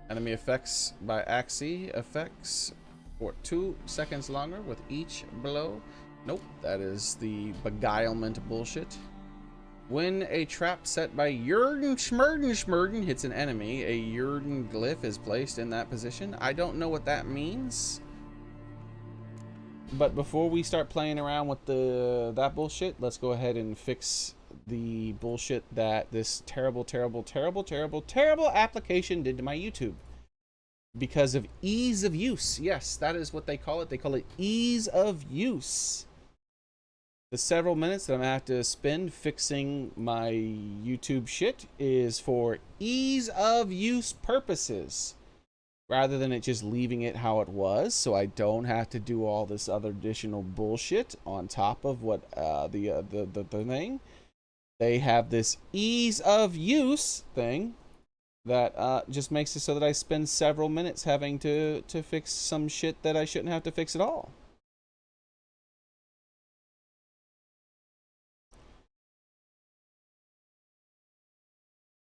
Enemy effects by Axie effects for 2 seconds longer with each blow. Nope, that is the beguilement bullshit. When a trap set by Schmurden hits an enemy, a Jurgen glyph is placed in that position. I don't know what that means. But before we start playing around with that bullshit, let's go ahead and fix the bullshit that this terrible application did to my YouTube. Because of ease of use. Yes, that is what they call it. They call it ease of use. The several minutes that I'm going to have to spend fixing my YouTube shit is for ease of use purposes, rather than it just leaving it how it was, so I don't have to do all this other additional bullshit on top of what the thing. They have this ease of use thing that just makes it so that I spend several minutes having to fix some shit that I shouldn't have to fix at all.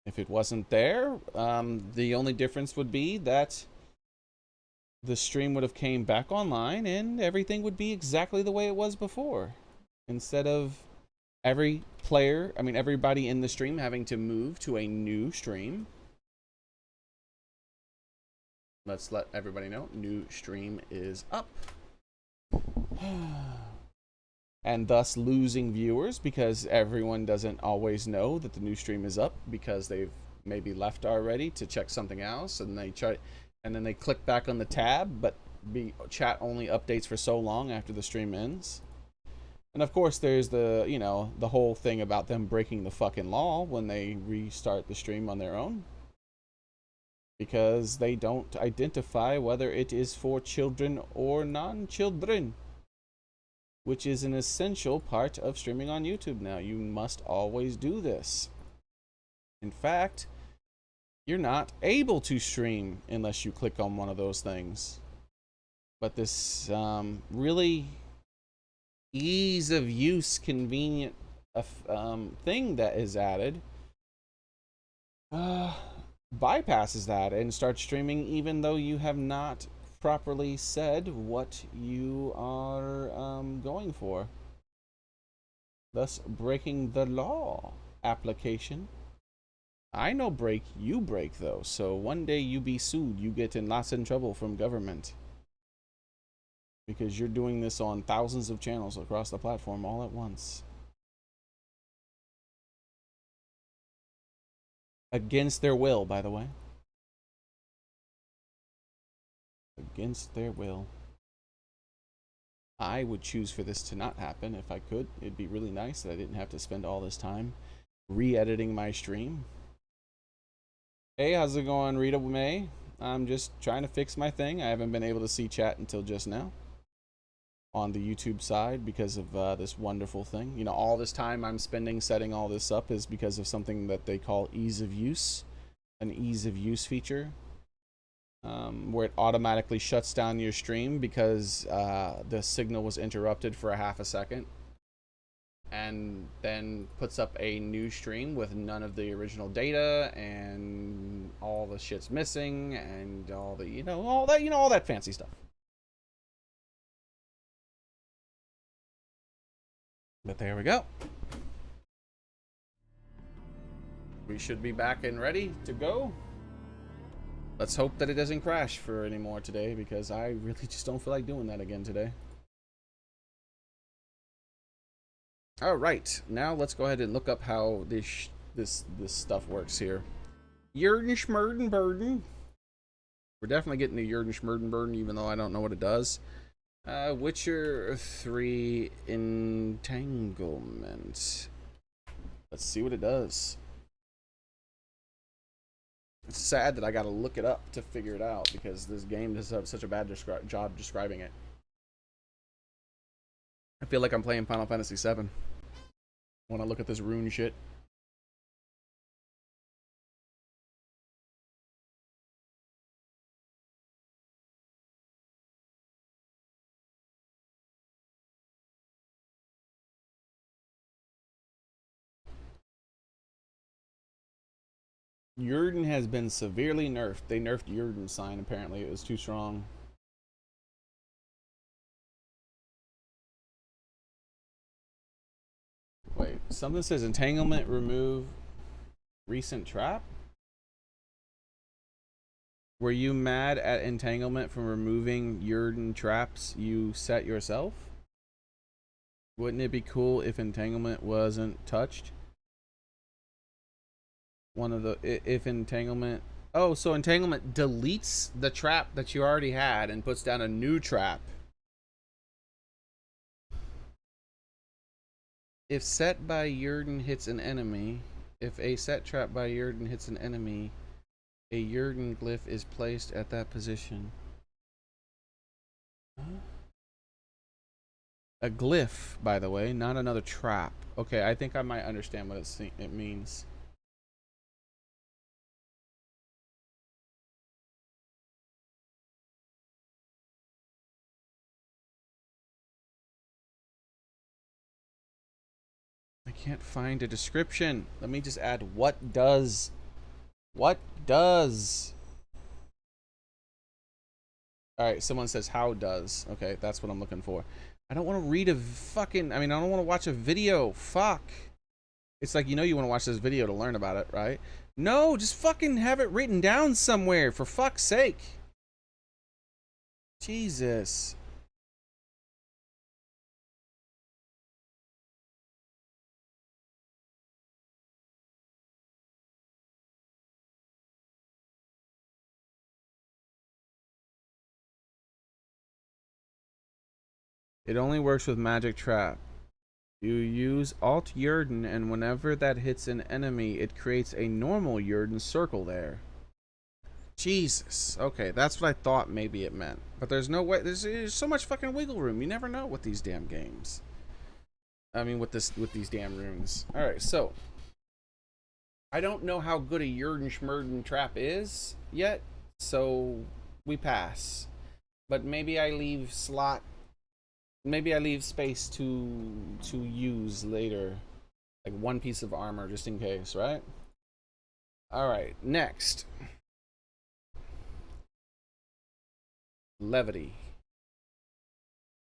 If it wasn't there, the only difference would be that the stream would have came back online and everything would be exactly the way it was before. Instead of everybody in the stream having to move to a new stream. Let's let everybody know, new stream is up. And thus losing viewers because everyone doesn't always know that the new stream is up because they've maybe left already to check something else, and then they click back on the tab, but chat only updates for so long after the stream ends. And of course there's the whole thing about them breaking the fucking law when they restart the stream on their own, because they don't identify whether it is for children or non-children, which is an essential part of streaming on YouTube now. You must always do this. In fact, you're not able to stream unless you click on one of those things. But this really ease of use, convenient thing that is added bypasses that and starts streaming even though you have not properly said what you are going for, thus breaking the law. Application. I know break, you break though, so one day you be sued, you get in lots of trouble from government because you're doing this on thousands of channels across the platform all at once, against their will, by the way. Against their will. I would choose for this to not happen if I could. It'd be really nice that I didn't have to spend all this time re-editing my stream. Hey, how's it going, Rita May? I'm just trying to fix my thing. I haven't been able to see chat until just now on the YouTube side because of this wonderful thing. You know, all this time I'm spending setting all this up is because of something that they call ease of use, an ease of use feature. Where it automatically shuts down your stream because the signal was interrupted for a half a second, and then puts up a new stream with none of the original data and all the shit's missing and all the all that fancy stuff. But there we go. We should be back and ready to go. Let's hope that it doesn't crash for any more today, because I really just don't feel like doing that again today. All right, now let's go ahead and look up how this stuff works here. Jurgen Schmurden. We're definitely getting the Jurgen Schmurden, even though I don't know what it does. Witcher 3 Entanglement. Let's see what it does. It's sad that I gotta look it up to figure it out because this game does have such a bad job describing it. I feel like I'm playing Final Fantasy VII when I look at this rune shit. Yurden has been severely nerfed. They nerfed Yurden sign. Apparently, it was too strong. Wait, something says entanglement remove recent trap. Were you mad at entanglement from removing Yurden traps you set yourself? Wouldn't it be cool if entanglement wasn't touched? One of the if entanglement, oh, so entanglement deletes the trap that you already had and puts down a new trap. If set by Yurden hits an enemy, if a set trap by Yurden hits an enemy, a Yurden glyph is placed at that position. Huh? A glyph, by the way, not another trap. Okay, I think I might understand what it means. I can't find a description. Let me just add what does. What does. Alright, someone says how does. Okay, that's what I'm looking for. I don't want to read a fucking, I don't want to watch a video. Fuck. It's like, you know, you want to watch this video to learn about it, right? No, just fucking have it written down somewhere, for fuck's sake. Jesus. It only works with magic trap. You use Alt Yurden, and whenever that hits an enemy, it creates a normal Yurden circle there. Jesus. Okay, that's what I thought maybe it meant. But there's no way. There's so much fucking wiggle room. You never know with these damn games. I mean, with these damn runes. All right, so I don't know how good a Yurden Schmurden trap is yet, so we pass. But maybe I leave slot. Maybe I leave space to use later, like one piece of armor just in case, right? All right, next. Levity.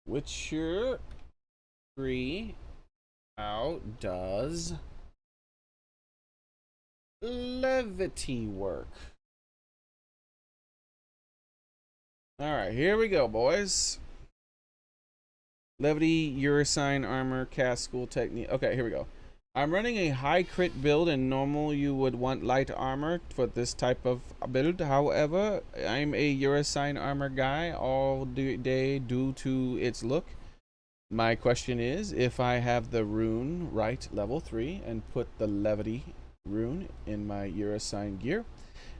Witcher 3 outdoes levity work. All right, here we go, boys. Levity, Eurosign, armor, cast, school technique. Okay, here we go. I'm running a high crit build, and normal you would want light armor for this type of build. However, I'm a Eurosign armor guy all day due to its look. My question is, if I have the rune right level 3 and put the levity rune in my Eurosign gear,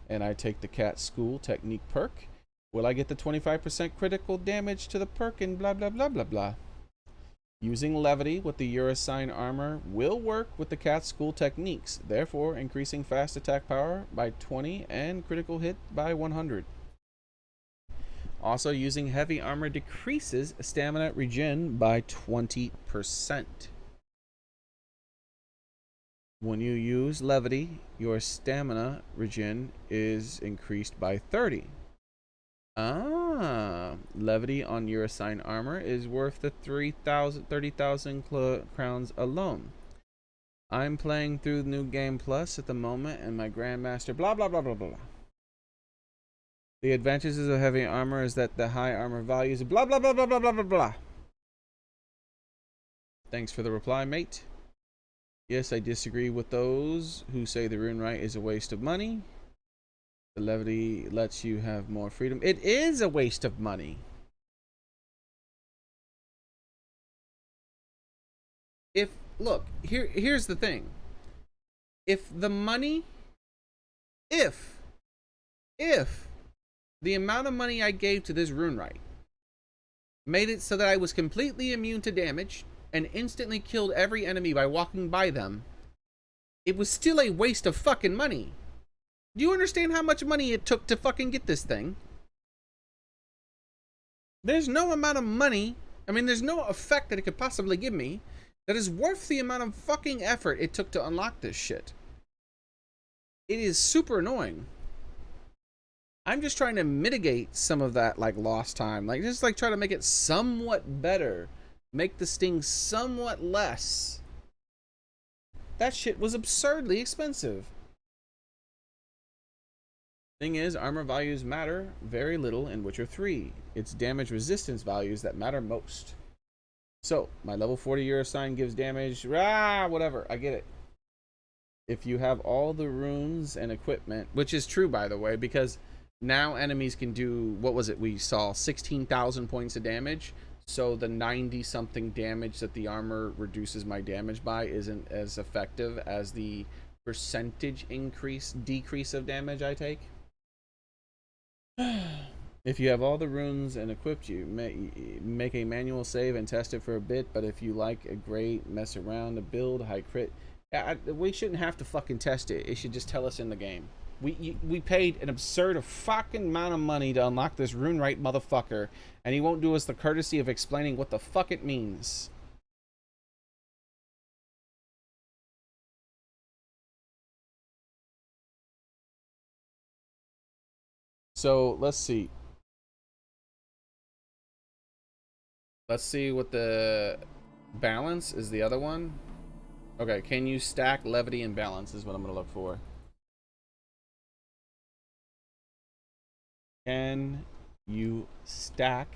and I take the cat school technique perk, will I get the 25% critical damage to the perk and blah blah blah blah blah? Using levity with the Eurosign armor will work with the cat school techniques, therefore increasing fast attack power by 20 and critical hit by 100. Also, using heavy armor decreases stamina regen by 20%. When you use levity, your stamina regen is increased by 30. Levity on Eurosign armor is worth the 30,000 crowns alone. I'm playing through the New Game Plus at the moment, and my Grandmaster blah blah blah blah blah. The advantages of heavy armor is that the high armor values blah blah blah blah blah blah blah blah. Thanks for the reply, mate. Yes, I disagree with those who say the rune right is a waste of money. The levity lets you have more freedom. It is a waste of money. If, look, here's the thing. If the money, if the amount of money I gave to this rune right made it so that I was completely immune to damage and instantly killed every enemy by walking by them, it was still a waste of fucking money. Do you understand how much money it took to fucking get this thing? There's no amount of money, there's no effect that it could possibly give me that is worth the amount of fucking effort it took to unlock this shit. It is super annoying. I'm just trying to mitigate some of that like lost time. Like just like try to make it somewhat better. Make the sting somewhat less. That shit was absurdly expensive. Thing is, armor values matter very little in Witcher 3. It's damage resistance values that matter most. So, my level 40 Euro sign gives damage, whatever, I get it. If you have all the runes and equipment, which is true by the way, because now enemies can do, what was it we saw, 16,000 points of damage. So the 90 something damage that the armor reduces my damage by isn't as effective as the percentage decrease of damage I take. If you have all the runes and equipped, you make a manual save and test it for a bit. But if you like a great mess around, a build, high crit, we shouldn't have to fucking test it. It should just tell us in the game. We paid an absurd fucking amount of money to unlock this rune right motherfucker, and he won't do us the courtesy of explaining what the fuck it means. So let's see. Let's see what the balance is. The other one. Okay, can you stack levity and balance is what I'm gonna look for. Can you stack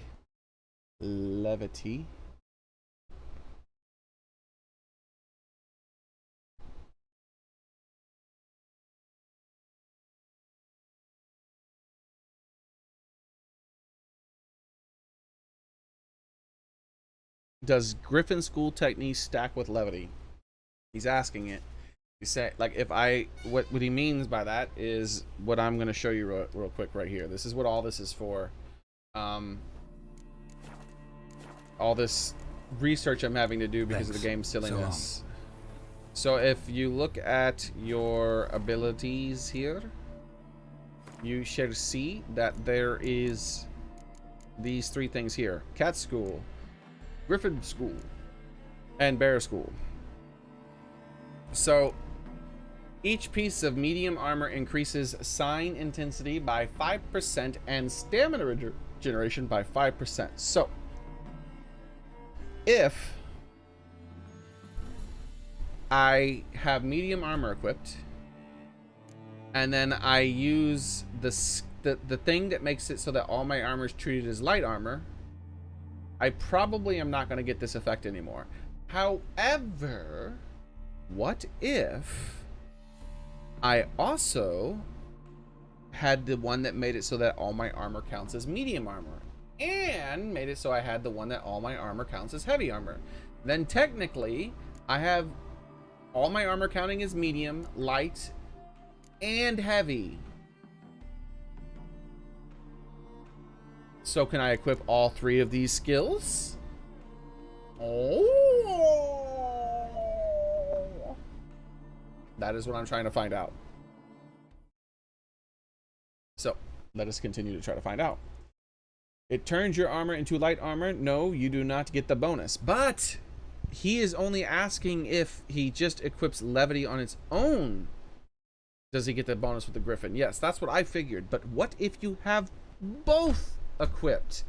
levity? Does Griffin School techniques stack with levity? He's asking it. You say, like, if I, what he means by that is what I'm going to show you real quick right here. This is what all this is for. All this research I'm having to do because of the game's silliness. So if you look at your abilities here, you shall see that there is these three things here: Cat School, Griffin School, and Bear School. So each piece of medium armor increases sign intensity by 5% and stamina regeneration by 5%. So if I have medium armor equipped and then I use the thing that makes it so that all my armor is treated as light armor, I probably am not going to get this effect anymore. However, what if I also had the one that made it so that all my armor counts as medium armor and made it so I had the one that all my armor counts as heavy armor? Then technically I have all my armor counting as medium, light, and heavy. So can I equip all three of these skills? Oh, that is what I'm trying to find out. So let us continue to try to find out. It turns your armor into light armor. No, you do not get the bonus. But he is only asking if he just equips levity on its own. Does he get the bonus with the Griffin? Yes, that's what I figured. But what if you have both equipped?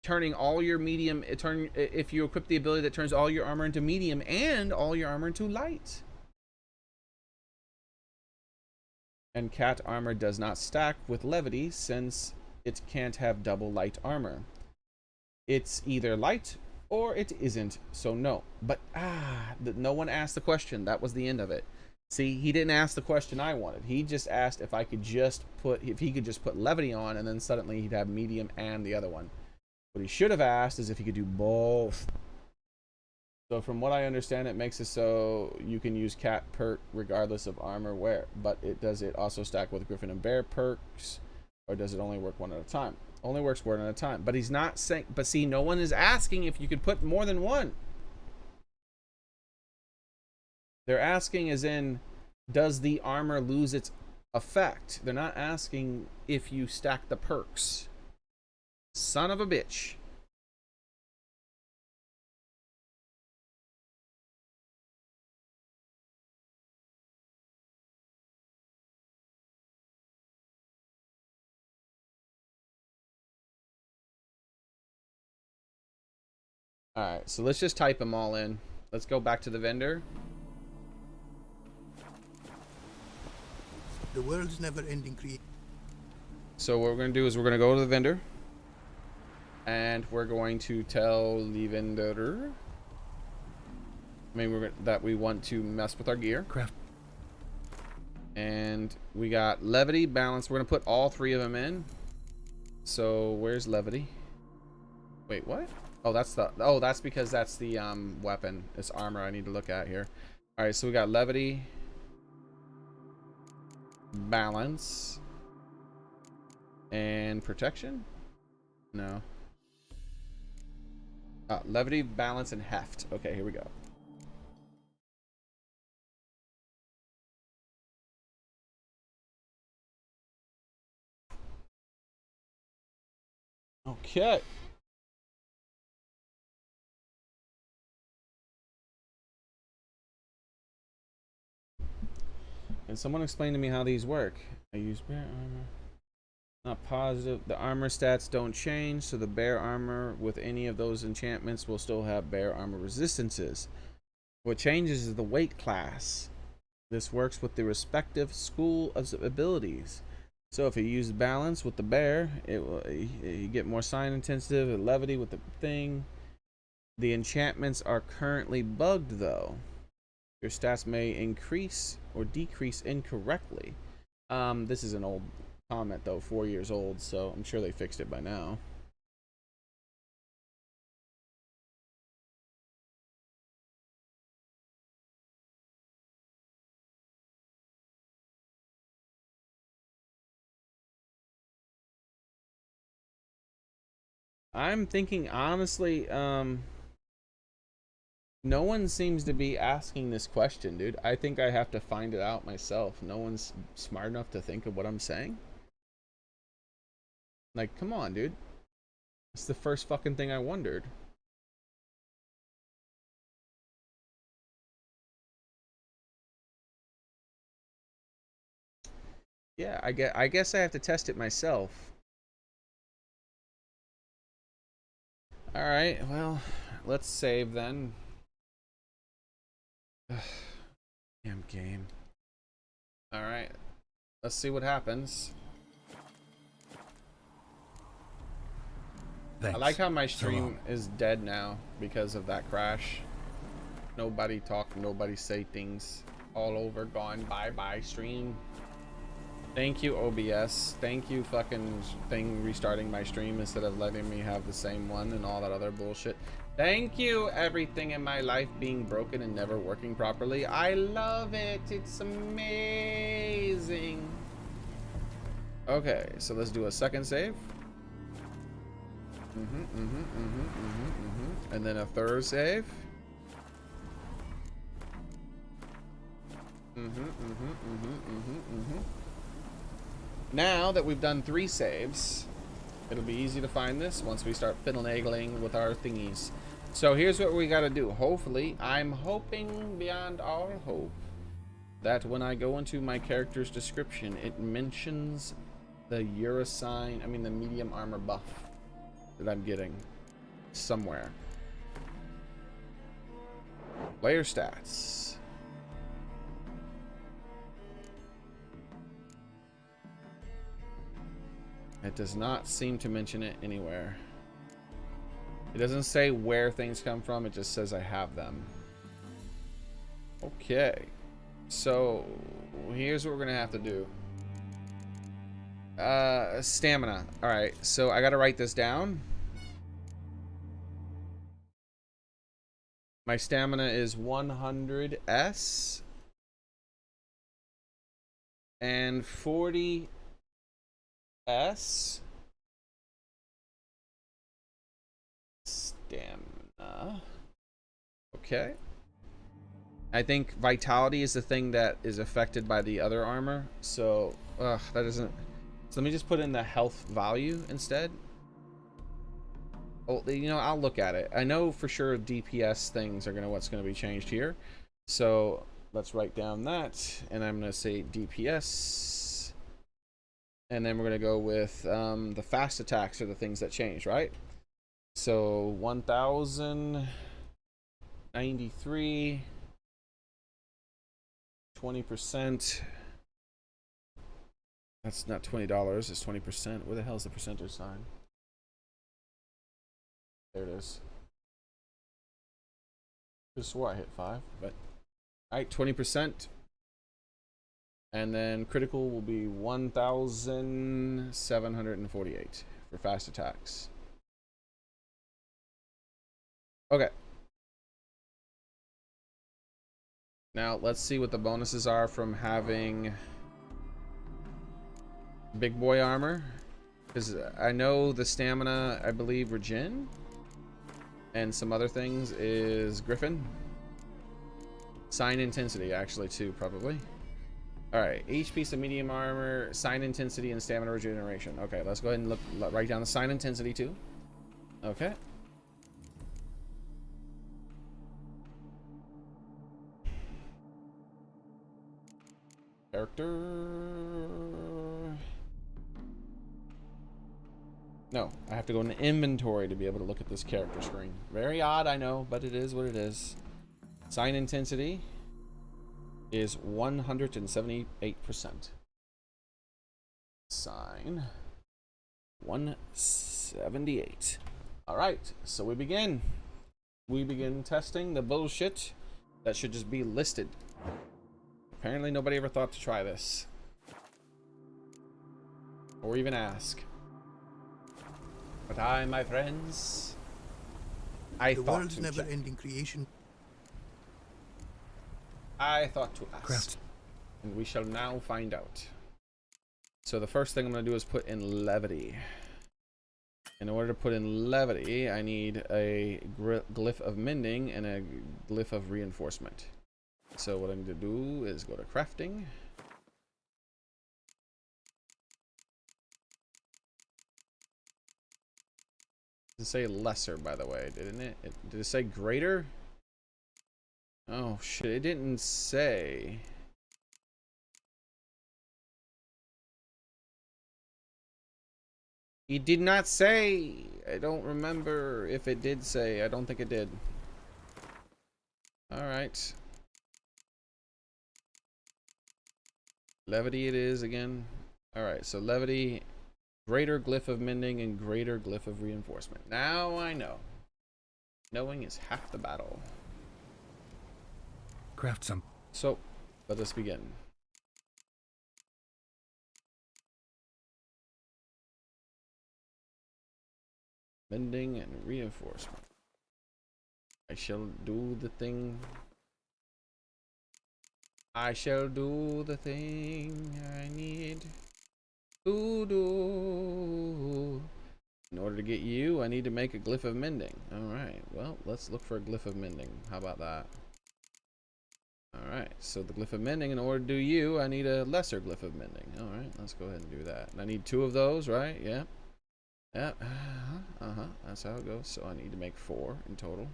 Turning all your medium, if you equip the ability that turns all your armor into medium and all your armor into light. And cat armor does not stack with levity since it can't have double light armor. It's either light or it isn't, so no. But no one asked the question. That was the end of it. See, he didn't ask the question I wanted. He just asked if he could just put levity on, and then suddenly he'd have medium and the other one. What he should have asked is if he could do both. So from what I understand, it makes it so you can use cat perk regardless of armor wear. But does it also stack with Griffin and Bear perks, or does it only work one at a time? Only works one at a time. But he's not saying. But see, no one is asking if you could put more than one. They're asking as in, does the armor lose its effect? They're not asking if you stack the perks. Son of a bitch. Alright, so let's just type them all in. Let's go back to the vendor. The world's never-ending creation. So what we're going to do is we're going to go to the vendor. And we're going to tell the vendor... that we want to mess with our gear. Craft. And we got levity, balance. We're going to put all 3 of them in. So where's levity? Wait, what? Oh, that's because that's the weapon. It's armor I need to look at here. All right, so we got levity, balance, and protection. No. Levity, balance, and heft. Okay, here we go. Okay. Can someone explain to me how these work? I use bear armor. Not positive. The armor stats don't change, so the bear armor with any of those enchantments will still have bear armor resistances. What changes is the weight class. This works with the respective school of abilities. So if you use balance with the bear, you get more sign intensive, and levity with the thing. The enchantments are currently bugged though. Your stats may increase or decrease incorrectly. This is an old comment though, 4 years old, so I'm sure they fixed it by now. I'm thinking honestly, no one seems to be asking this question, dude. I think I have to find it out myself. No one's smart enough to think of what I'm saying. Like, come on, dude. It's the first fucking thing I wondered. Yeah, I guess I have to test it myself. All right, well, let's save then. Damn game. All right, let's see what happens. Thanks. I like how my stream is dead now because of that crash. Nobody talk, nobody say things. All over, gone, bye-bye stream. Thank you, OBS. Thank you, fucking thing, restarting my stream instead of letting me have the same one and all that other bullshit. Thank you, everything in my life being broken and never working properly. I love it. It's amazing. Okay, so let's do a second save. And then a third save. Now that we've done 3 saves, it'll be easy to find this once we start fiddle-nagling with our thingies. So here's what we gotta do. Hopefully, I'm hoping beyond all hope that when I go into my character's description, it mentions the the medium armor buff that I'm getting somewhere. Player stats. It does not seem to mention it anywhere. It doesn't say where things come from, it just says I have them. Okay. So, here's what we're gonna have to do. Stamina. Alright, so I gotta write this down. My stamina is 100S. And 40S. Stamina. Okay. I think vitality is the thing that is affected by the other armor. So, that doesn't... So let me just put in the health value instead. Oh, you know, I'll look at it. I know for sure DPS things are what's gonna be changed here. So let's write down that, and I'm gonna say DPS, and then we're gonna go with the fast attacks are the things that change, right? So 1,093, 20%. That's not $20, it's 20%. Where the hell is the percentage sign? There it is. Just swore I hit 5, but alright, 20%. And then critical will be 1,748 for fast attacks. Okay. Now let's see what the bonuses are from having big boy armor. Because I know the stamina, I believe, regen. And some other things is Griffin. Sign intensity, actually, too, probably. Alright, each piece of medium armor, sign intensity, and stamina regeneration. Okay, let's go ahead and write down the sign intensity, too. Okay. Character. No, I have to go into inventory to be able to look at this character screen. Very odd, I know, but it is what it is. Sign intensity is 178%. Sign 178. All right, so we begin. We begin testing the bullshit that should just be listed. Apparently nobody ever thought to try this. Or even ask. But I, my friends, I thought to. The world's never-ending creation. I thought to ask. And we shall now find out. So the first thing I'm going to do is put in levity. In order to put in levity, I need a glyph of mending and a glyph of reinforcement. So what I need to do is go to crafting. Did it say lesser, by the way, didn't it? Did it say greater? Oh shit, it didn't say. It did not say. I don't remember if it did say. I don't think it did. Alright. Levity it is again. Alright, so levity, greater glyph of mending, and greater glyph of reinforcement. Now I know. Knowing is half the battle. Craft some. So, let us begin. Mending and reinforcement. I shall do the thing. I shall do the thing I need to do. In order to get you, I need to make a glyph of mending. Alright, well, let's look for a glyph of mending. How about that? Alright, so the glyph of mending, in order to do you, I need a lesser glyph of mending. Alright, let's go ahead and do that. And I need 2 of those, right? Yep. Yep. That's how it goes. So I need to make 4 in total.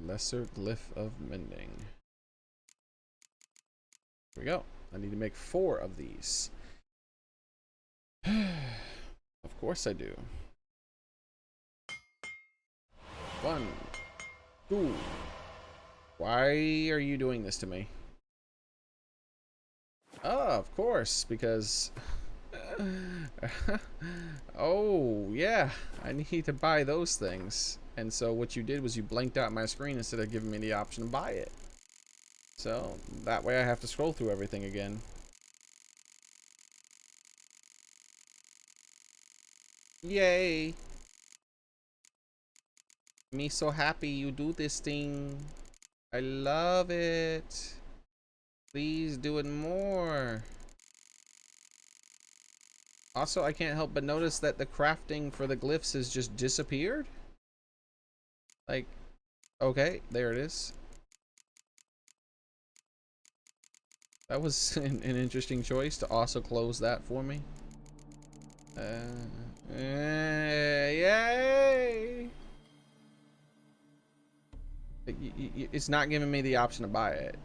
Lesser glyph of mending. Here we go. I need to make 4 of these. Of course I do. 1, 2. Why are you doing this to me? Oh, of course, because oh yeah, I need to buy those things. And so what you did was you blanked out my screen instead of giving me the option to buy it. So that way I have to scroll through everything again. Yay! Me so happy you do this thing. I love it. Please do it more. Also, I can't help but notice that the crafting for the glyphs has just disappeared. Like, okay, there it is. That was an interesting choice to also close that for me. Yay! It's not giving me the option to buy it.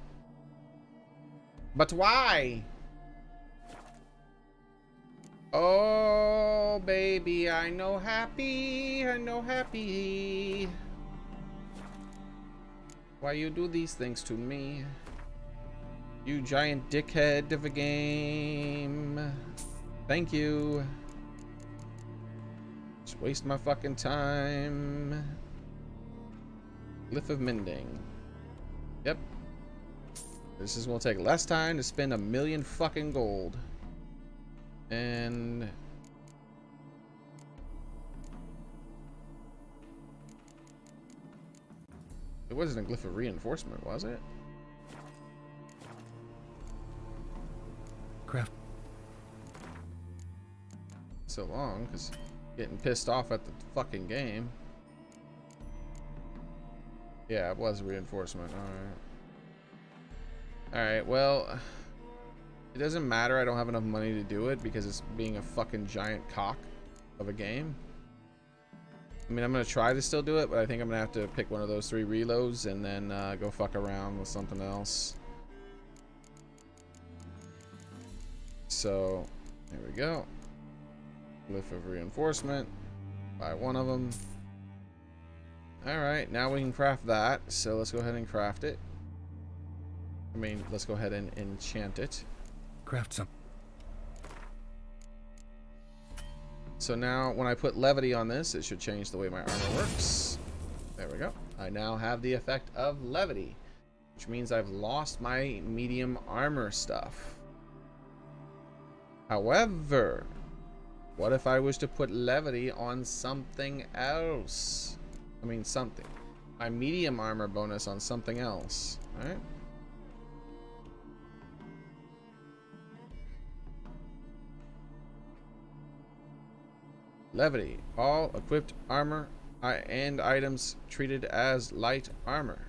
But why? Oh, baby, I know happy. I know happy. Why you do these things to me? You giant dickhead of a game. Thank you. Just waste my fucking time. Glyph of Mending. Yep. This is gonna take less time to spend 1,000,000 fucking gold. And it wasn't a Glyph of Reinforcement, was it? Craft. So long, because getting pissed off at the fucking game. Yeah, it was a reinforcement. Alright, well, it doesn't matter. I don't have enough money to do it because it's being a fucking giant cock of a game. I mean, I'm going to try to still do it, but I think I'm going to have to pick one of those 3 reloads and then go fuck around with something else. So, here we go. Glyph of Reinforcement. Buy one of them. Alright, now we can craft that. So let's go ahead and craft it. I mean, let's go ahead and enchant it. Craft some. So now when I put levity on this, it should change the way my armor works. There we go. I now have the effect of levity, which means I've lost my medium armor stuff. However, what if I was to put levity on something else? I mean something. My medium armor bonus on something else. Alright. Levity. All equipped armor and items treated as light armor.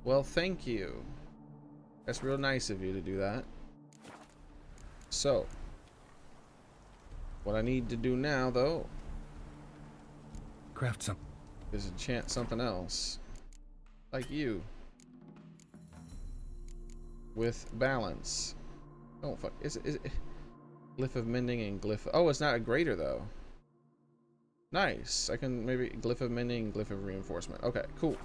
Well, thank you. That's real nice of you to do that. So, what I need to do now, though, Craft some. is enchant something else. Like you. With balance. Oh, fuck. Is it Glyph of Mending and Glyph... Oh, it's not a greater, though. Nice. I can maybe Glyph of Mending and Glyph of Reinforcement. Okay, cool.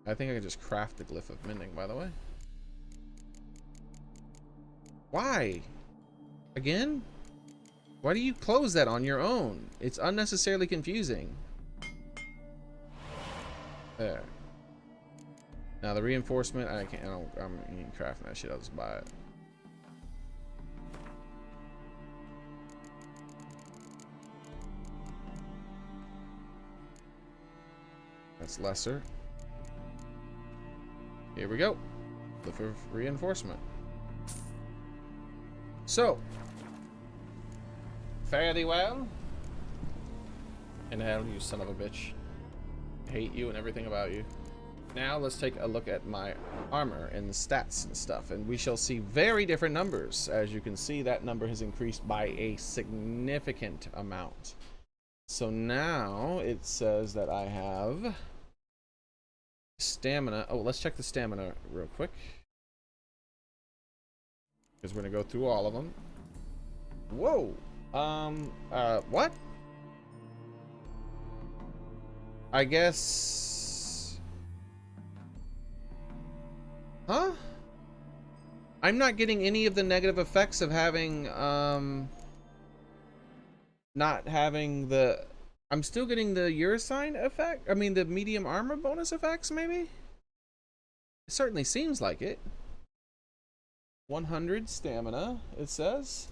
I think I can just craft the Glyph of Mending, by the way. Why? Again? Why do you close that on your own? It's unnecessarily confusing. There. Now the reinforcement, I'm crafting that shit, I'll just buy it. That's lesser. Here we go. Look for reinforcement. So, fare thee well. And hell, you son of a bitch. I hate you and everything about you. Now let's take a look at my armor and the stats and stuff, and we shall see very different numbers. As you can see, that number has increased by a significant amount. So now it says that I have stamina. Oh, let's check the stamina real quick, because we're gonna go through all of them. Whoa. What? I guess. Huh? I'm not getting any of the negative effects of having, not having the... I'm still getting the Ursign effect? I mean, the medium armor bonus effects, maybe? It certainly seems like it. 100 stamina, it says.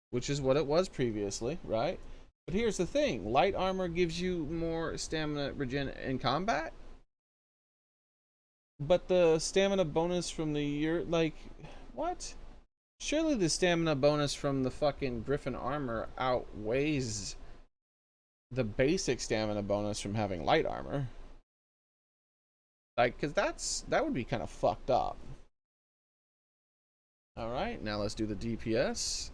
Which is what it was previously, right? But here's the thing. Light armor gives you more stamina regen in combat? But the stamina bonus from the like, what? Surely the stamina bonus from the fucking Griffin armor outweighs the basic stamina bonus from having light armor. Like, cause that would be kind of fucked up. All right, now let's do the DPS.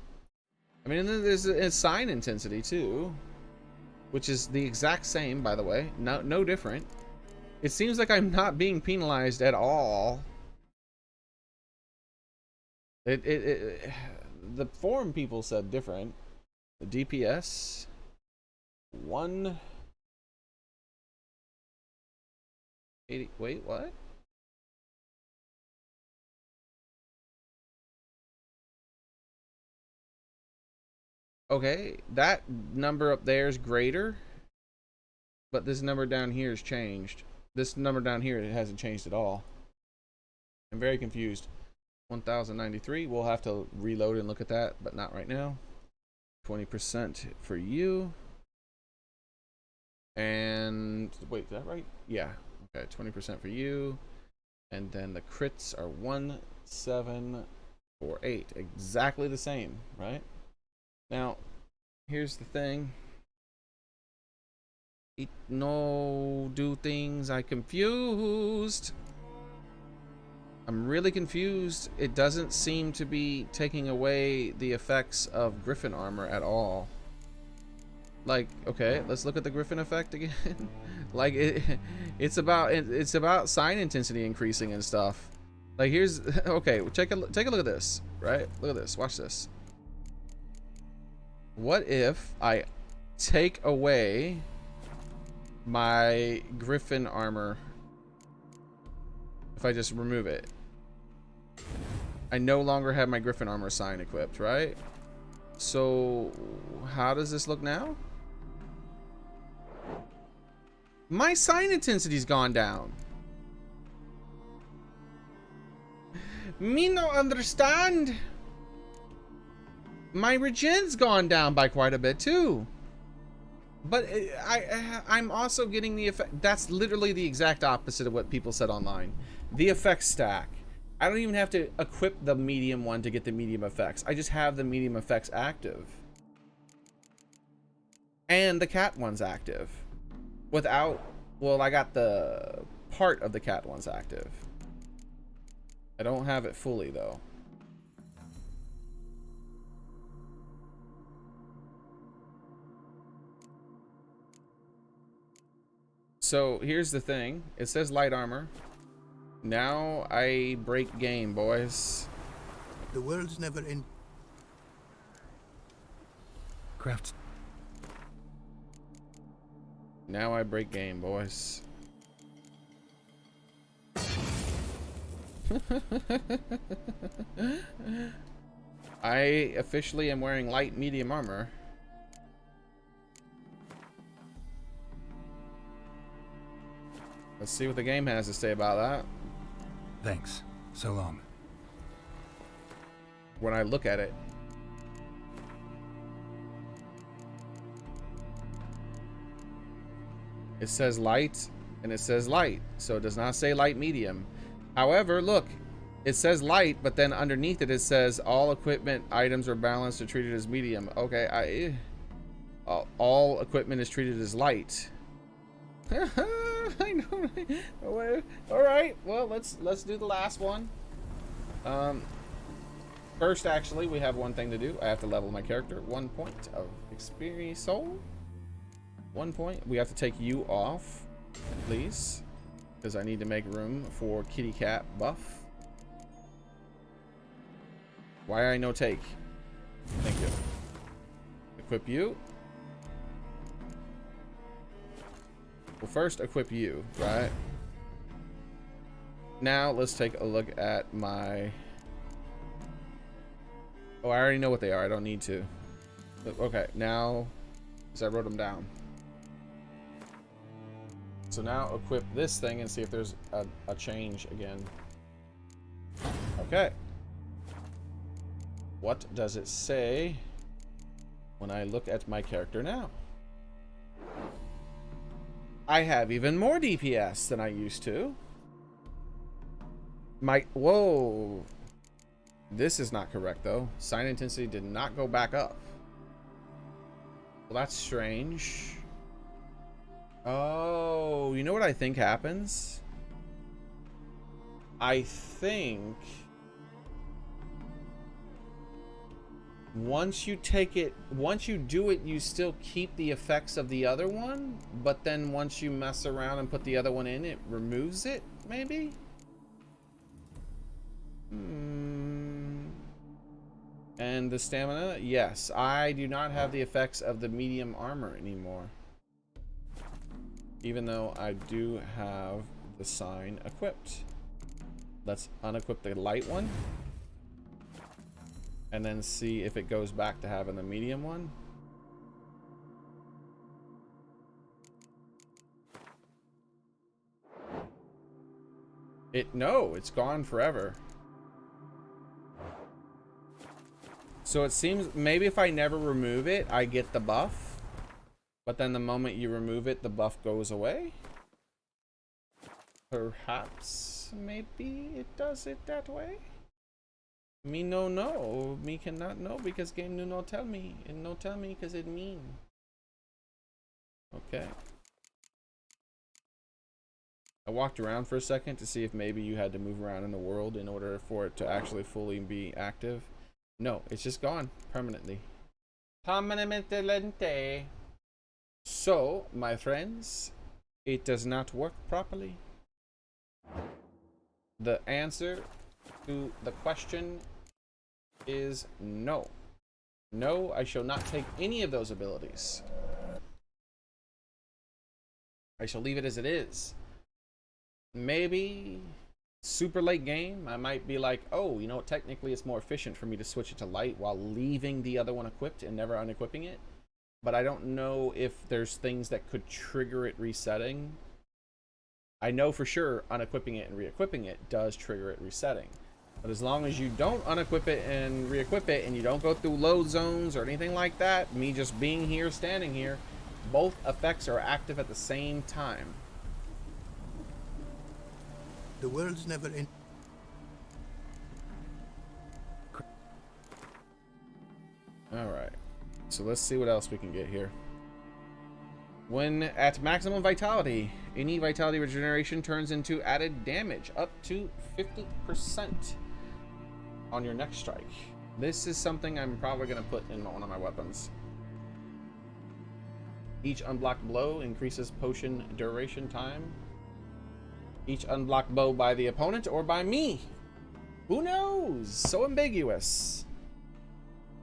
I mean, and then there's a sign intensity too, which is the exact same, by the way. No different. It seems like I'm not being penalized at all. The forum people said different. The DPS 180. Wait, what? Okay, that number up there is greater, but this number down here has changed. This number down here, it hasn't changed at all. I'm very confused. 1093. We'll have to reload and look at that, but not right now. 20% for you. And wait, is that right? Yeah. Okay, 20% for you. And then the crits are 1748. Exactly the same, right? Now, here's the thing. It no do things. I confused. I'm really confused. It doesn't seem to be taking away the effects of Griffin armor at all. Like, okay, let's look at the Griffin effect again. Like it's about sign intensity increasing and stuff. Like here's okay, take a look at this, right? Look at this. Watch this. What if I take away my Griffin armor? If I just remove it, I no longer have my Griffin armor sign equipped, right? So how does this look now? My sign intensity's gone down. Me no understand. My regen's gone down by quite a bit too. But I'm also getting the effect. That's literally the exact opposite of what people said online. The effects stack. I don't even have to equip the medium one to get the medium effects. I just have the medium effects active. And the cat one's active. Without, well, I got the part of the cat one's active. I don't have it fully though. So here's the thing. It says light armor. Now I break game, boys. The world's never end. Crafts. Now I break game, boys. I officially am wearing light medium armor. Let's see what the game has to say about that. Thanks. So long. When I look at it, it says light and it says light, so it does not say light medium. However, look, it says light, but then underneath it, it says all equipment items are balanced or treated as medium. Okay, all equipment is treated as light. I know. All right, well, let's do the last one. First, actually, we have one thing to do. I have to level my character. 1 point of experience soul. 1 point. We have to take you off, please, because I need to make room for kitty cat buff. Why I no take? Thank you. Equip you. Well, first equip you, right? Now let's take a look at my... Oh, I already know what they are. I don't need to. Okay, now, because I wrote them down. So now equip this thing and see if there's a change again. Okay. What does it say when I look at my character now? I have even more DPS than I used to. Whoa. This is not correct though. Sign intensity did not go back up. Well, that's strange. Oh, you know what I think happens? I think Once you do it, you still keep the effects of the other one, but then once you mess around and put the other one in, it removes it, maybe? And the stamina? Yes, I do not have the effects of the medium armor anymore. Even though I do have the sign equipped. Let's unequip the light one. And then see if it goes back to having the medium one. No, it's gone forever. So it seems maybe if I never remove it, I get the buff. But then the moment you remove it, the buff goes away. Perhaps, maybe it does it that way. Me no know. Me cannot know because game do not tell me. And no tell me because it mean. Okay. I walked around for a second to see if maybe you had to move around in the world in order for it to actually fully be active. No, it's just gone permanently. Permanentemente. So, my friends, it does not work properly. The answer to the question is no. No, I shall not take any of those abilities. I shall leave it as it is. Maybe super late game, I might be like, oh, you know, technically it's more efficient for me to switch it to light while leaving the other one equipped and never unequipping it. But I don't know if there's things that could trigger it resetting. I know for sure unequipping it and re-equipping it does trigger it resetting. But as long as you don't unequip it and re-equip it and you don't go through load zones or anything like that, me just being here, standing here, both effects are active at the same time. The world's never in. Alright. So let's see what else we can get here. When at maximum vitality, any vitality regeneration turns into added damage up to 50% on your next strike. This is something I'm probably going to put in one of my weapons. Each unblocked blow increases potion duration time. Each unblocked blow by the opponent or by me. Who knows? So ambiguous.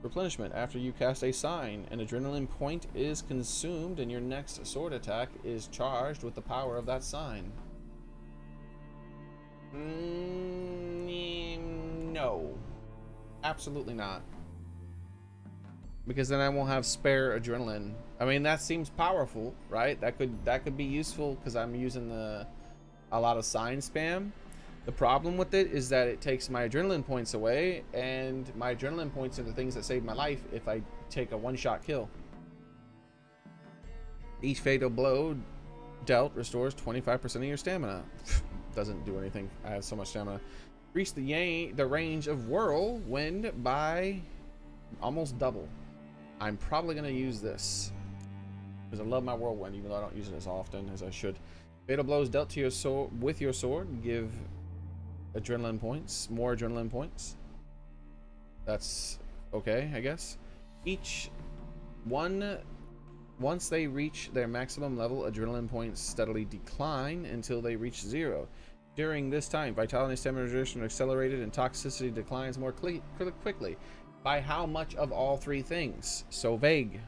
Replenishment. After you cast a sign, an adrenaline point is consumed and your next sword attack is charged with the power of that sign. No. Absolutely not. Because then I won't have spare adrenaline. I mean, that seems powerful, right? That could be useful because I'm using a lot of sign spam. The problem with it is that it takes my adrenaline points away, and my adrenaline points are the things that save my life if I take a one-shot kill. Each fatal blow dealt restores 25% of your stamina. Doesn't do anything. I have so much stamina. Increase the range of whirlwind by almost double. I'm probably going to use this because I love my whirlwind, even though I don't use it as often as I should. Fatal blows dealt to your sword with your sword give adrenaline points, more adrenaline points. That's okay, I guess. Once they reach their maximum level, adrenaline points steadily decline until they reach 0. During this time, vitality and stamina regeneration are accelerated and toxicity declines more quickly. By how much of all three things? So vague.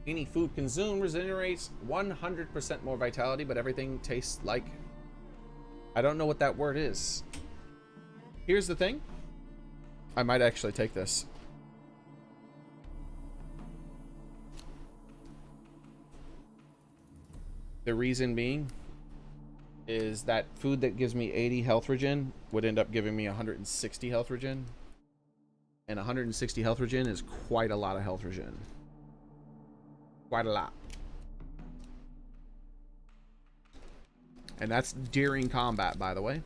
Any food consumed regenerates 100% more vitality, but everything tastes like... I don't know what that word is. Here's the thing. I might actually take this. The reason being is that food that gives me 80 health regen would end up giving me 160 health regen. And 160 health regen is quite a lot of health regen. Quite a lot. And that's during combat, by the way.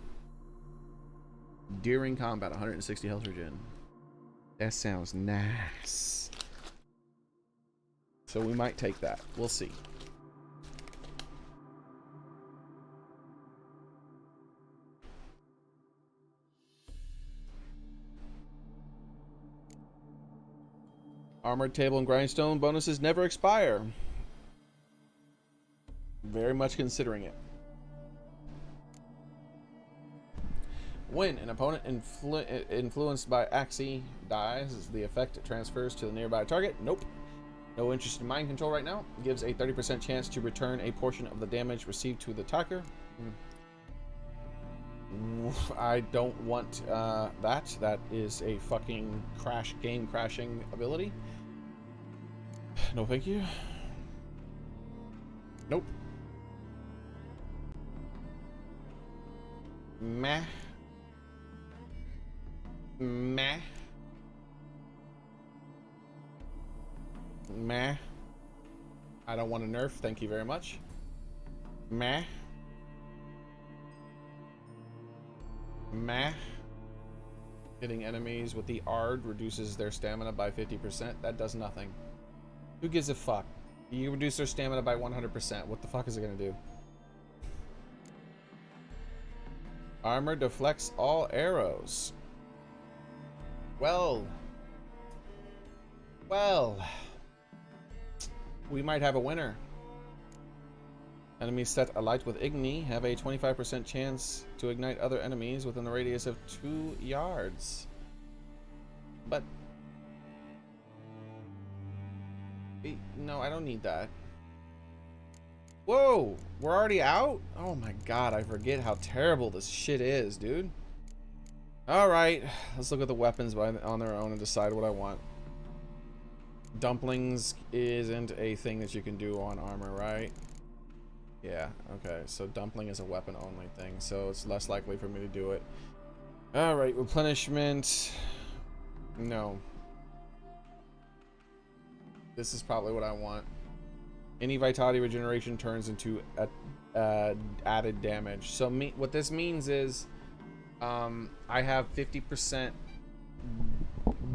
During combat, 160 health regen. That sounds nice. So we might take that. We'll see. Armored table and grindstone bonuses never expire. Very much considering it. When an opponent influenced by Axii dies, is the effect transfers to the nearby target? Nope. No interest in mind control right now. Gives a 30% chance to return a portion of the damage received to the attacker. I don't want that. That is a fucking game crashing ability. No thank you. Nope. Meh. Meh. Meh. I don't want a nerf, thank you very much. Meh. Meh. Hitting enemies with the Ard reduces their stamina by 50%. That does nothing. Who gives a fuck? You reduce their stamina by 100%. What the fuck is it gonna do? Armor deflects all arrows. Well, we might have a winner. Enemies set alight with Igni have a 25% chance to ignite other enemies within the radius of 2 yards. But no, I don't need that. Whoa, we're already out? Oh my god, I forget how terrible this shit is, dude. Alright, let's look at the weapons on their own and decide what I want. Dumplings isn't a thing that you can do on armor, right? Yeah, okay, so dumpling is a weapon only thing, so it's less likely for me to do it. Alright, replenishment. No. This is probably what I want. Any vitality regeneration turns into added damage. So what this means is I have 50%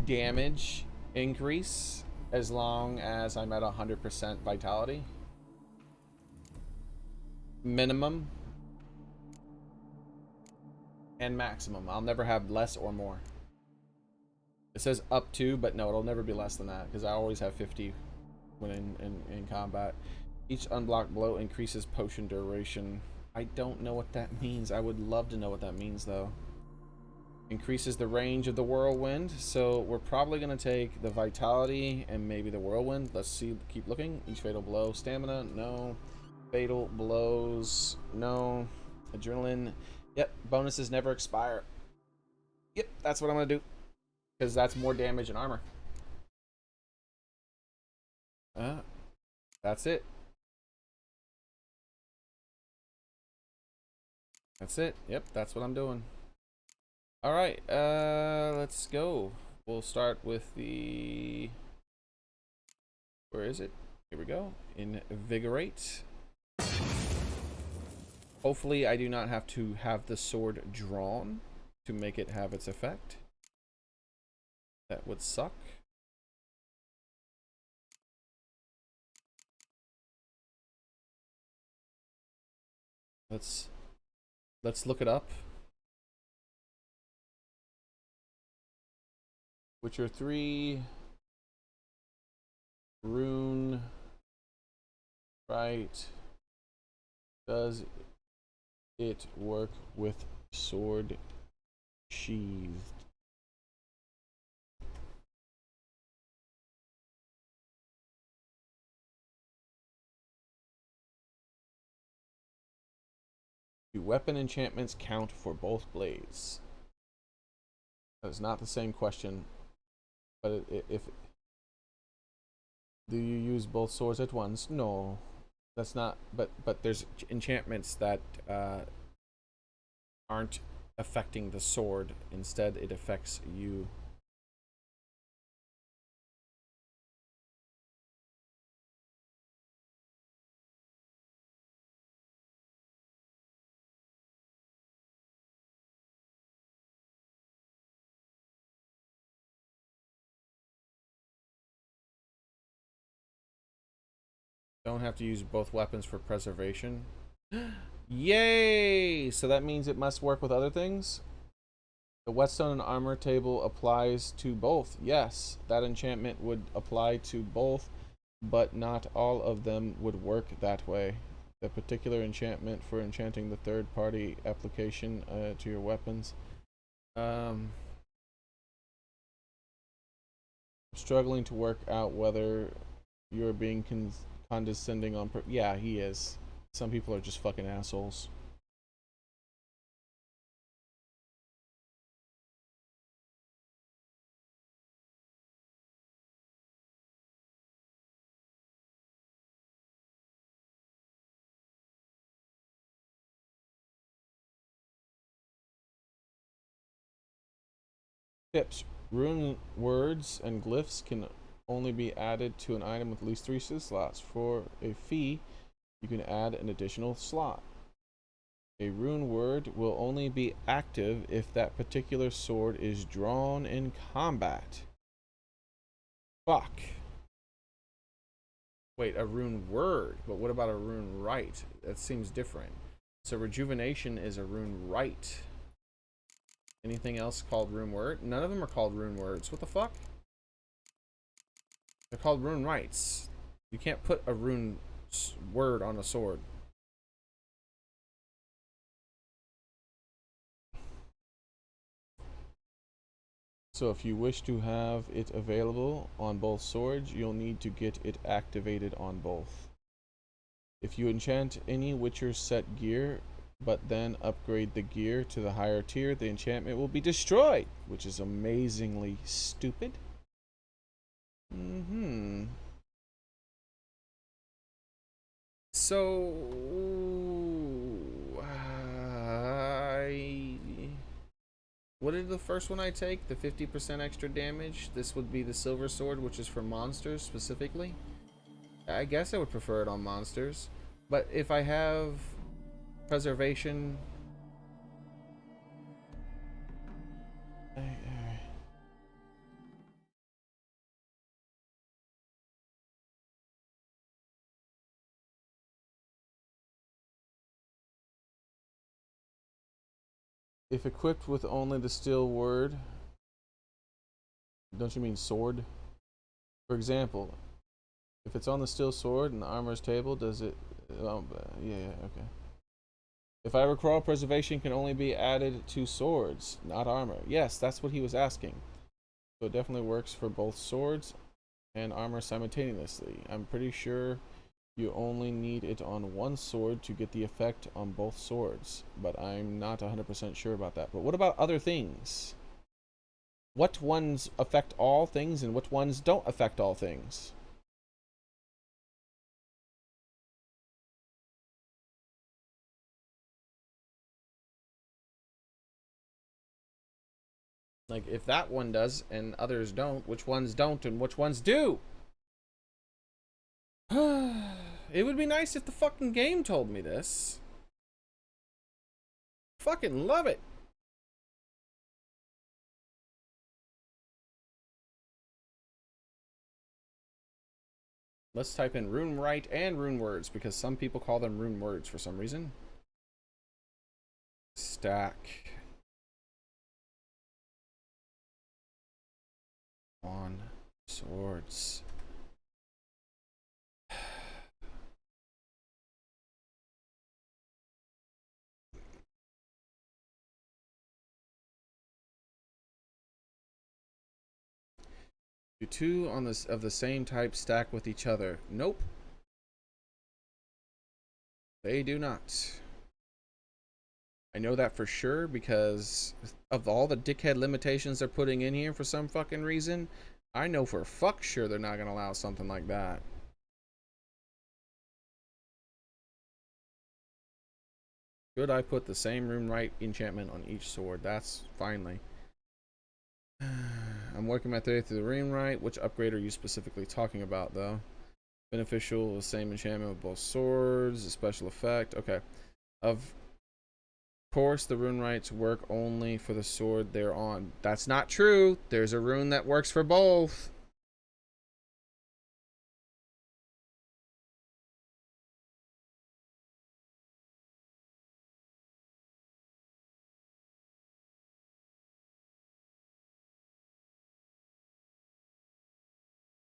damage increase as long as I'm at 100% vitality. Minimum and maximum. I'll never have less or more. It says up to, but no, it'll never be less than that because I always have 50 when in combat. Each unblocked blow increases potion duration. I don't know what that means. I would love to know what that means though. Increases the range of the whirlwind, so we're probably gonna take the vitality and maybe the whirlwind. Let's see, keep looking. Each fatal blow. Stamina, no. Fatal blows, no. Adrenaline, yep. Bonuses never expire. Yep, that's what I'm gonna do because that's more damage and armor. That's it. That's it. Yep, that's what I'm doing. All right, let's go. We'll start with the, where is it? Here we go. Invigorate. Hopefully I do not have to have the sword drawn to make it have its effect. That would suck. Let's look it up. Witcher 3 rune, right? Does it work with sword sheathed? Do weapon enchantments count for both blades? That is not the same question, but if do you use both swords at once? No, that's not. But there's enchantments that aren't affecting the sword. Instead, it affects you. Don't have to use both weapons for preservation. Yay! So that means it must work with other things? The whetstone and armor table applies to both. Yes, that enchantment would apply to both, but not all of them would work that way. The particular enchantment for enchanting the third party application to your weapons. I'm struggling to work out whether you're being condescending on yeah, he is. Some people are just fucking assholes. Tips. Rune words and glyphs can only be added to an item with at least 3 slots. For a fee, you can add an additional slot. A rune word will only be active if that particular sword is drawn in combat. Fuck. Wait, a rune word, but what about a rune right? That seems different. So rejuvenation is a rune right. Anything else called rune word? None of them are called rune words. What the fuck? They're called rune rights. You can't put a rune word on a sword. So if you wish to have it available on both swords, you'll need to get it activated on both. If you enchant any Witcher set gear, but then upgrade the gear to the higher tier, the enchantment will be destroyed, which is amazingly stupid. So, what did the first one I take? The 50% extra damage? This would be the silver sword, which is for monsters specifically. I guess I would prefer it on monsters. But if I have preservation... If equipped with only the steel word... Don't you mean sword? For example, if it's on the steel sword and the armor's table, does it... Oh, yeah, okay. If I recall, preservation can only be added to swords, not armor. Yes, that's what he was asking. So it definitely works for both swords and armor simultaneously. I'm pretty sure you only need it on one sword to get the effect on both swords, but I'm not 100% sure about that. But what about other things? What ones affect all things and what ones don't affect all things? Like, if that one does and others don't, which ones don't and which ones do? It would be nice if the fucking game told me this. Fucking love it. Let's type in rune right and rune words because some people call them rune words for some reason. Stack on swords. Do two on this of the same type stack with each other? Nope. They do not. I know that for sure because of all the dickhead limitations they're putting in here for some fucking reason. I know for fuck sure they're not gonna allow something like that. Should I put the same rune right enchantment on each sword? That's finally. I'm working my way through the rune right. Which upgrade are you specifically talking about, though? Beneficial, the same enchantment with both swords, a special effect. Okay. Of course, the rune rights work only for the sword they're on. That's not true. There's a rune that works for both.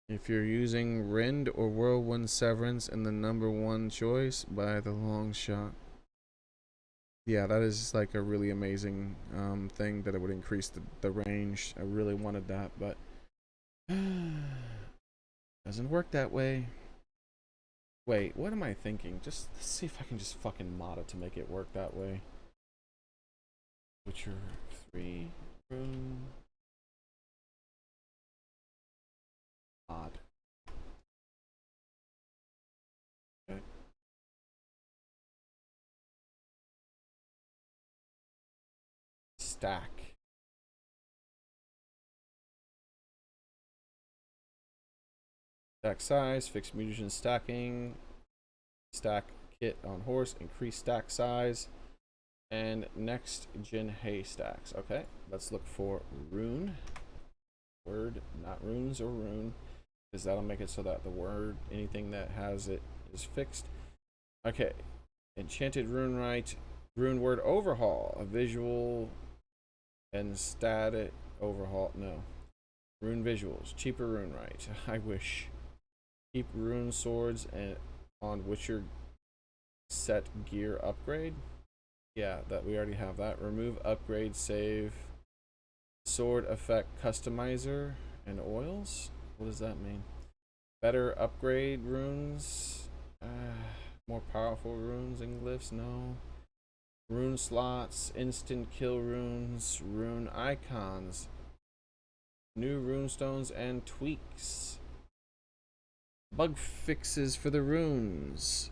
If you're using Rend or Whirlwind Severance in the #1 choice, by the long shot. Yeah, that is like a really amazing thing that it would increase the range. I really wanted that, but doesn't work that way. Wait, what am I thinking? Just let's see if I can just fucking mod it to make it work that way. Witcher 3 rune mod. Okay. Stack. Stack size, fixed munition stacking, stack kit on horse, increase stack size, and next gen hay stacks. Okay, let's look for rune. Word, not runes or rune, because that'll make it so that the word, anything that has it, is fixed. Okay, enchanted rune right, rune word overhaul, a visual and static overhaul. No, rune visuals, cheaper rune right. I wish. Keep rune swords and on Witcher set gear upgrade. Yeah, that we already have that. Remove upgrade save sword effect customizer and oils. What does that mean? Better upgrade runes. More powerful runes and glyphs. No. Rune slots, instant kill runes, rune icons, new rune stones and tweaks. Bug fixes for the runes.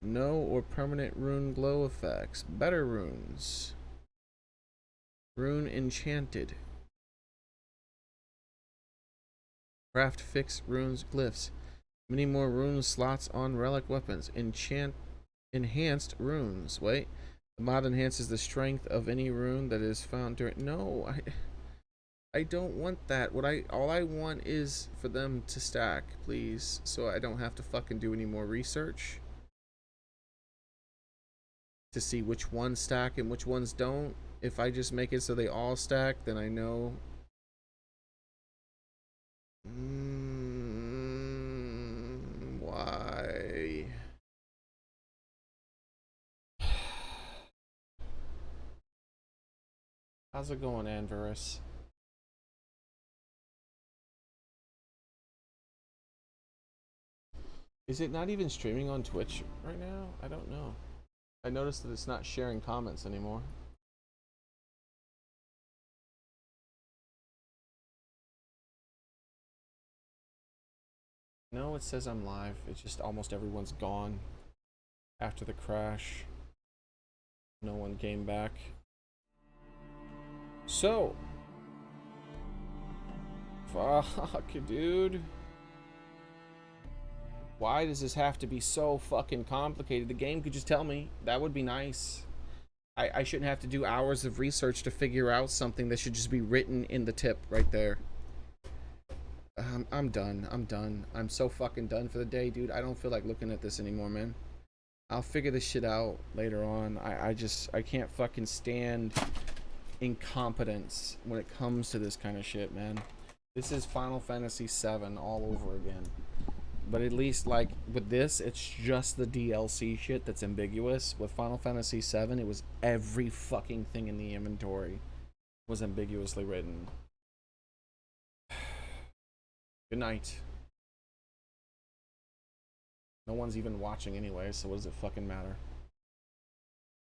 No or permanent rune glow effects. Better runes. Rune enchanted. Craft fix runes glyphs. Many more rune slots on relic weapons. Enhanced runes. Wait. The mod enhances the strength of any rune that is found during. No, I don't want that. All I want is for them to stack, please, so I don't have to fucking do any more research to see which ones stack and which ones don't. If I just make it so they all stack, then I know. Why? How's it going, Anvirus? Is it not even streaming on Twitch right now? I don't know. I noticed that it's not sharing comments anymore. No, it says I'm live. It's just almost everyone's gone after the crash. No one came back. So, fuck, dude. Why does this have to be so fucking complicated? The game could just tell me. That would be nice. I shouldn't have to do hours of research to figure out something that should just be written in the tip right there. I'm done. I'm done. I'm so fucking done for the day, dude. I don't feel like looking at this anymore, man. I'll figure this shit out later on. I can't fucking stand incompetence when it comes to this kind of shit, man. This is Final Fantasy VII all over again. But at least, like, with this, it's just the DLC shit that's ambiguous. With Final Fantasy VII, it was every fucking thing in the inventory was ambiguously written. Good night. No one's even watching anyway, so what does it fucking matter?